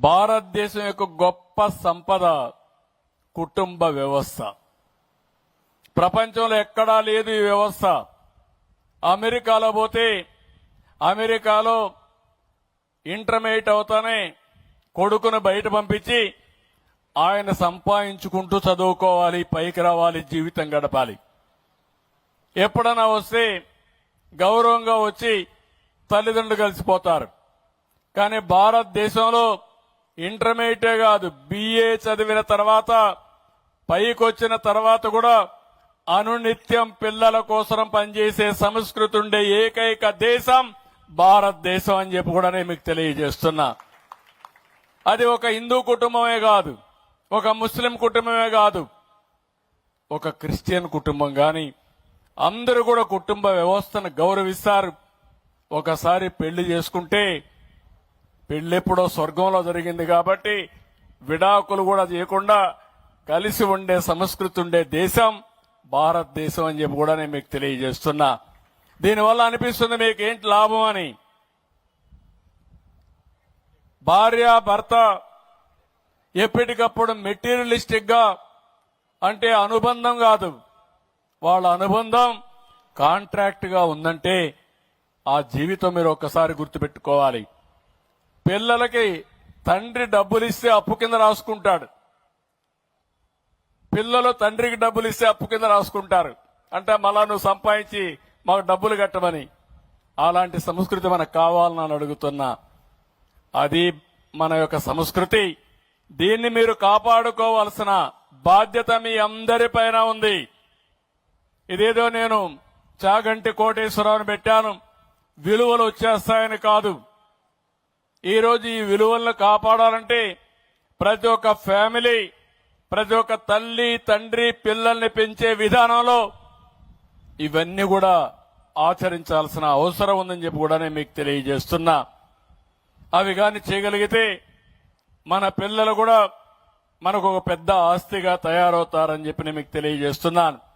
భారతదేశం యొక్క గొప్ప సంపద కుటుంబ వ్యవస్థ. ప్రపంచంలో ఎక్కడా లేదు ఈ వ్యవస్థ. అమెరికాలో పోతే అమెరికాలో ఇంటర్మీడియట్ అవుతానే కొడుకును బయట పంపించి ఆయన సంపాదించుకుంటూ చదువుకోవాలి, పైకి రావాలి, జీవితం గడపాలి. ఎప్పుడన్నా వస్తే గౌరవంగా వచ్చి తల్లిదండ్రులు కలిసిపోతారు. కానీ భారతదేశంలో ఇంటర్మీడియటే కాదు, BA చదివిన తర్వాత పైకి వచ్చిన తర్వాత కూడా అనునిత్యం పిల్లల కోసం పనిచేసే సంస్కృతి ఉండే ఏకైక దేశం భారతదేశం అని చెప్పి కూడా నేను మీకు తెలియజేస్తున్నా. అది ఒక హిందూ కుటుంబమే కాదు, ఒక ముస్లిం కుటుంబమే కాదు, ఒక క్రిస్టియన్ కుటుంబం గాని అందరూ కూడా కుటుంబ వ్యవస్థను గౌరవిస్తారు. ఒకసారి పెళ్లి చేసుకుంటే పెళ్లెప్పుడో స్వర్గంలో జరిగింది కాబట్టి విడాకులు కూడా చేయకుండా కలిసి ఉండే సంస్కృతి ఉండే దేశం భారతదేశం అని చెప్పి కూడా నేను మీకు తెలియజేస్తున్నా. దీనివల్ల అనిపిస్తుంది మీకు ఏంటి లాభం అని. భార్య భర్త ఎప్పటికప్పుడు మెటీరియలిస్టిక్ గా, అంటే అనుబంధం కాదు, వాళ్ళ అనుబంధం కాంట్రాక్ట్ గా ఉందంటే ఆ జీవితం మీరు ఒక్కసారి గుర్తుపెట్టుకోవాలి. పిల్లలకి తండ్రి డబ్బులు ఇస్తే అప్పు కింద రాసుకుంటాడు, పిల్లలు తండ్రికి డబ్బులు ఇస్తే అప్పు కింద రాసుకుంటారు. అంటే మళ్ళా నువ్వు సంపాదించి మాకు డబ్బులు కట్టమని. అలాంటి సంస్కృతి మనకు కావాలని అడుగుతున్నా. అది మన యొక్క సంస్కృతి. దీన్ని మీరు కాపాడుకోవాల్సిన బాధ్యత మీ అందరిపైన ఉంది. ఇదేదో నేను చాగంటి కోటేశ్వరరావుని పెట్టాను, విలువలు వచ్చేస్తాయని కాదు. ఈరోజు ఈ విలువలను కాపాడాలంటే ప్రతి ఒక్క ఫ్యామిలీ, ప్రతి ఒక్క తల్లి తండ్రి పిల్లల్ని పెంచే విధానంలో ఇవన్నీ కూడా ఆచరించాల్సిన అవసరం ఉందని చెప్పి కూడా నేను మీకు తెలియజేస్తున్నా. అవి కానీ చేయగలిగితే మన పిల్లలు కూడా మనకు ఒక పెద్ద ఆస్తిగా తయారవుతారని చెప్పి నేను మీకు తెలియజేస్తున్నాను.